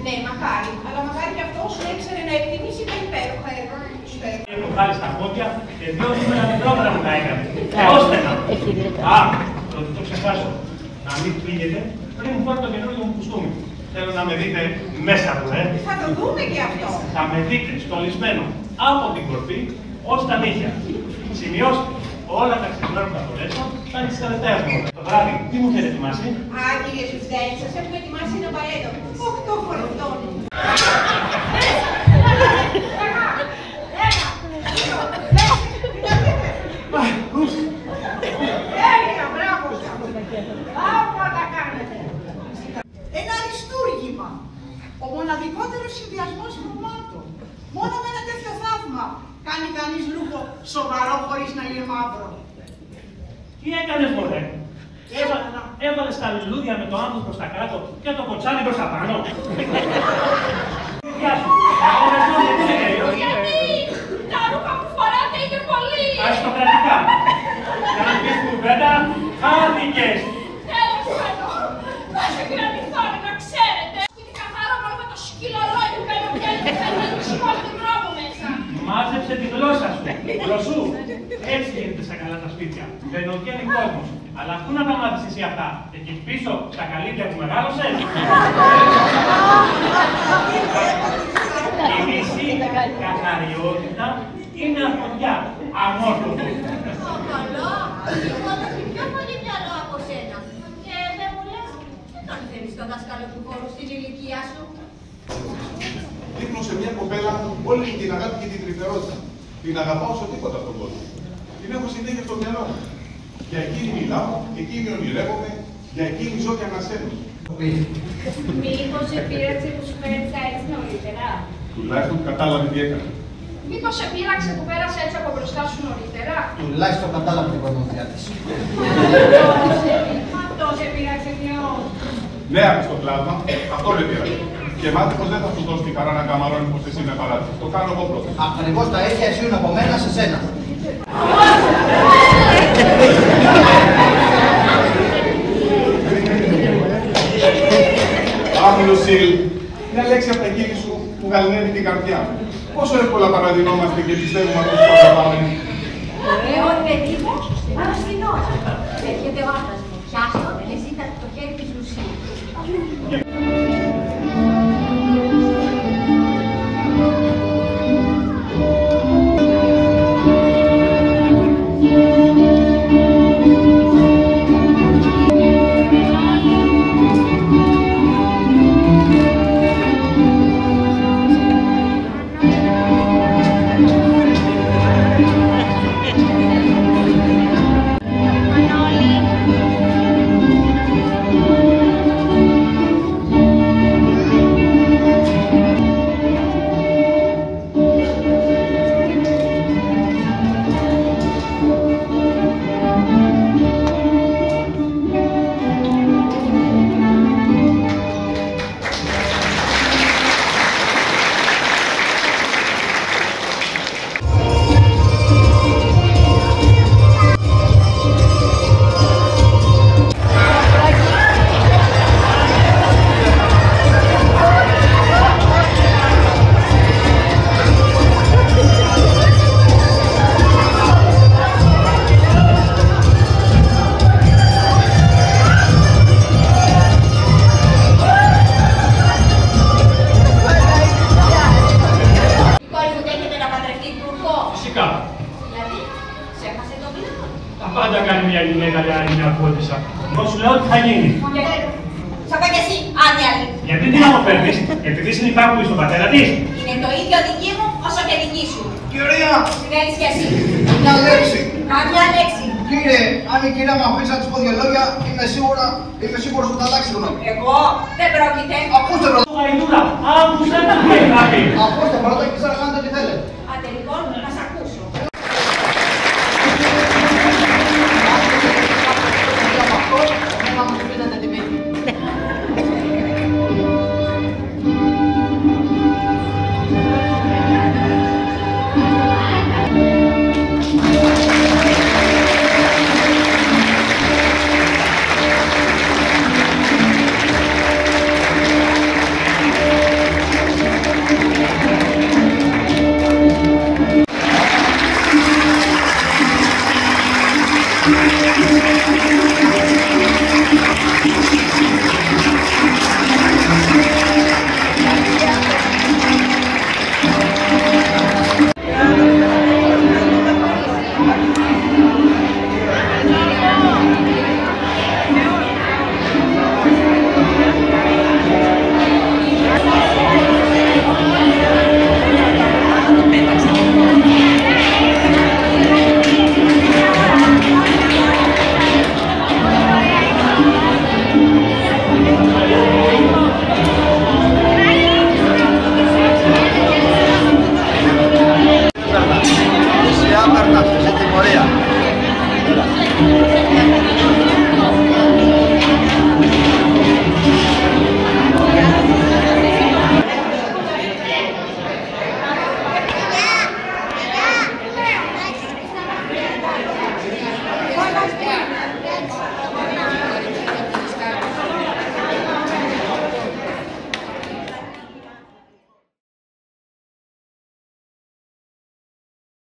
Ναι, μακάρι, αλλά μακάρι και αυτός να ήξερε να εκτιμήσει τα υπέροχα έργα του. Έχω βγάλει στα πόδια και 2 νούμερα μικρότερα μου τα έκανε. Ώστε να. Το ξεχάσω. Να μην φύγετε πριν μου πάρω το καινούργιο μου κουστούμι. Θέλω να με δείτε μέσα του, Θα το δούμε και αυτό. Θα με δείτε στολισμένο από την κορφή ως τα νύχια. Σημειώστε, όλα τα ξεσμένα που θα φορέσω θα είναι τις τελευταίες μου. Το βράδυ, τι μου έχετε ετοιμάσει? Κύριε Σουφτέλη, σας έχουμε ετοιμάσει ένα μπαλέτο. 8 φορευτών. Ένα αριστούργημα. Ο μοναδικότερος συνδυασμός χρωμάτων. Μόνο με ένα τέτοιο θαύμα κάνει κανείς λούκο σοβαρό χωρίς να είναι μαύρο. Τι έκανες, μωρέ? Έβαλες τα λουλούδια με το άμμος προς τα κάτω και το κοτσάνι προς τα πάνω. Γεια σου. Γιατί τα ρούχα που φοράτε είναι πολύ. Αριστοκρατικά. Για να πεις κουβέντα, χάθηκες. Τέλος πάντων, θα σε κρατηθώ να ξέρετε. Είναι καθαρό μόνο με το σκυλολόι που παίρνω πια και θέλω να τους όλο τον δρόμο μέσα. Μάζεψε τη γλώσσα σου. Γλωσσού. Έτσι γίνεται στα καλά τα σπίτια. Μπαινοκαίνει κόσμος. Αλλά πού να τα μάθεις εσύ αυτά? Εκεί πίσω στα καλύβια που μεγάλωσες. Η μισή καθαριότητα είναι αρκοντιά. Αμόρφωτο. Καλό. Εγώ το έχω πιο πολύ μυαλό από σένα. Και δεν μου λες, δεν τον θέλεις τον δάσκαλο του χώρου στην ηλικία σου. Δείχνω σε μια κοπέλα όλη την αγάπη και την τρυφερότητα. Την αγαπάω σε τίποτα στον κόσμο. Την έχω συνέχεια στο μυαλό μου. Για εκείνη μιλάω, εκείνη ονειρεύομαι, για εκείνη ζω και ανασένω. Μήπως σε πείραξε που σου πέρασε έτσι νωρίτερα? Τουλάχιστον κατάλαβε τι έκανε. Μήπως σε πείραξε που πέρασε έτσι από μπροστά σου νωρίτερα? Τουλάχιστον κατάλαβε την κορμοδιά της. Αυτό σε πείραξε ποιον? Ναι, στο κλάσμα, αυτό με πειράζει. Και μάθε πως δεν θα σου δώσει τη χαρά να καμαρώνει πως εσύ με παράτησες. Το κάνω εγώ πρώτα. Ακριβώς τα ίδια εσύ από μένα σε σένα. Άμ, Λουσίλ, μια λέξη από τα χείλη σου που γαληνεύει την καρδιά μου. Πόσο εύκολα παραδεινόμαστε και πιστεύουμε αυτούς που αγαπάμε. Όχι, παιδί μου, πάνω στην ώρα. Έρχεται ο άντρας μου. Πιάστο και ζήτα το χέρι της Λουσίου. Πάντα κάνει μια γυναίκα για άλλη μια πόντισσα. Εγώ σου λέω τι θα γίνει. Θα πω κι εσύ, άδεια άλλη. Γιατί τι να μου παίρνεις, επειδή συνυπάρχουν στον πατέρα της. Είναι το ίδιο δική μου όσο και δική σου. Κυρία! Τι θέλεις κι εσύ. Μια λέξη! Καμιά λέξη. Κύριε, αν η κυρία μου αφήσει να της πω δύο λόγια, είμαι σίγουρος ότι θα αλλάξει γνώμη. Εγώ δεν πρόκειται. Ακούστε πρώτα! Γαϊδούρα, άκουσα τι έχει να πει. Ακούστε πρώτα και σας κάνετε τι θέλετε. Άντε λοιπόν, να σ' ακούσω. Να μου πείτε τη μύτη. Γεια.